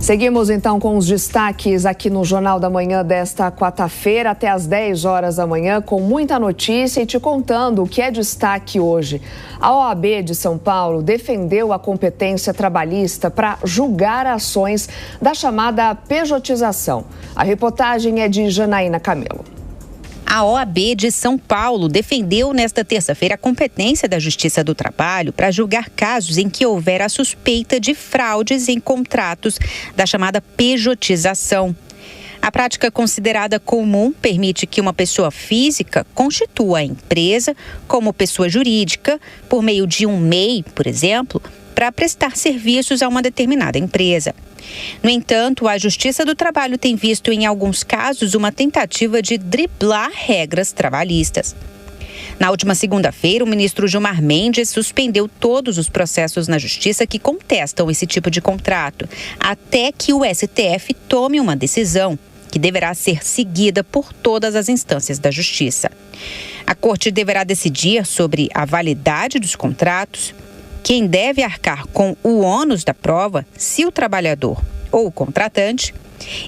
Seguimos então com os destaques aqui no Jornal da Manhã desta quarta-feira, até às 10 horas da manhã, com muita notícia e te contando o que é destaque hoje. A OAB de São Paulo defendeu a competência trabalhista para julgar ações da chamada pejotização. A reportagem é de Janaína Camelo. A OAB de São Paulo defendeu nesta terça-feira a competência da Justiça do Trabalho para julgar casos em que houver a suspeita de fraudes em contratos da chamada pejotização. A prática considerada comum permite que uma pessoa física constitua a empresa como pessoa jurídica por meio de um MEI, por exemplo, para prestar serviços a uma determinada empresa. No entanto, a Justiça do Trabalho tem visto em alguns casos uma tentativa de driblar regras trabalhistas. Na última segunda-feira, o ministro Gilmar Mendes suspendeu todos os processos na Justiça que contestam esse tipo de contrato, até que o STF tome uma decisão, que deverá ser seguida por todas as instâncias da Justiça. A Corte deverá decidir sobre a validade dos contratos, quem deve arcar com o ônus da prova, se o trabalhador ou o contratante,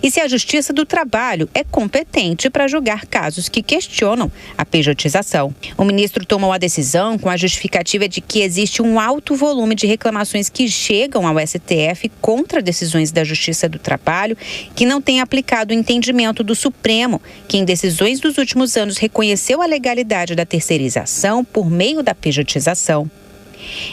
e se a Justiça do Trabalho é competente para julgar casos que questionam a pejotização. O ministro tomou a decisão com a justificativa de que existe um alto volume de reclamações que chegam ao STF contra decisões da Justiça do Trabalho que não têm aplicado o entendimento do Supremo, que em decisões dos últimos anos reconheceu a legalidade da terceirização por meio da pejotização.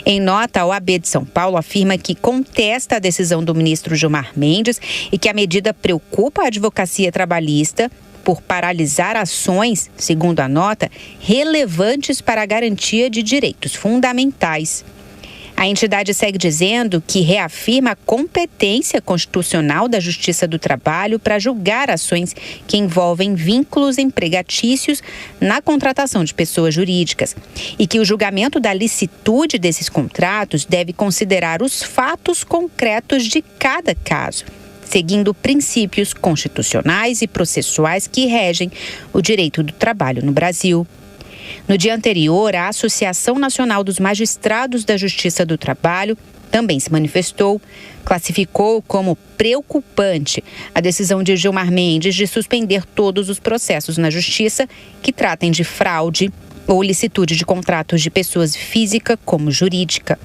Em nota, a OAB de São Paulo afirma que contesta a decisão do ministro Gilmar Mendes e que a medida preocupa a advocacia trabalhista por paralisar ações, segundo a nota, relevantes para a garantia de direitos fundamentais. A entidade segue dizendo que reafirma a competência constitucional da Justiça do Trabalho para julgar ações que envolvem vínculos empregatícios na contratação de pessoas jurídicas e que o julgamento da licitude desses contratos deve considerar os fatos concretos de cada caso, seguindo princípios constitucionais e processuais que regem o direito do trabalho no Brasil. No dia anterior, a Associação Nacional dos Magistrados da Justiça do Trabalho também se manifestou, classificou como preocupante a decisão de Gilmar Mendes de suspender todos os processos na Justiça que tratem de fraude ou licitude de contratos de pessoas física como jurídica.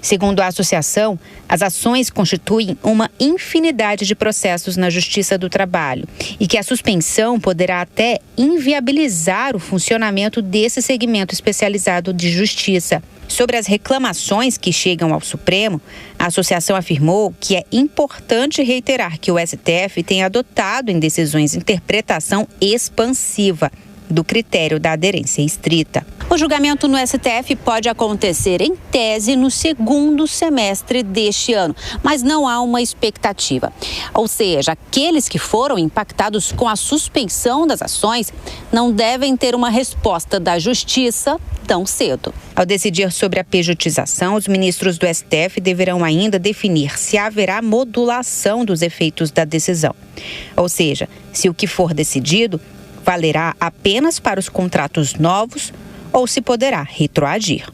Segundo a associação, as ações constituem uma infinidade de processos na Justiça do Trabalho e que a suspensão poderá até inviabilizar o funcionamento desse segmento especializado de justiça. Sobre as reclamações que chegam ao Supremo, a associação afirmou que é importante reiterar que o STF tem adotado em decisões interpretação expansiva do critério da aderência estrita. O julgamento no STF pode acontecer, em tese, no segundo semestre deste ano, mas não há uma expectativa. Ou seja, aqueles que foram impactados com a suspensão das ações não devem ter uma resposta da Justiça tão cedo. Ao decidir sobre a pejotização, os ministros do STF deverão ainda definir se haverá modulação dos efeitos da decisão. Ou seja, se o que for decidido valerá apenas para os contratos novos ou se poderá retroagir.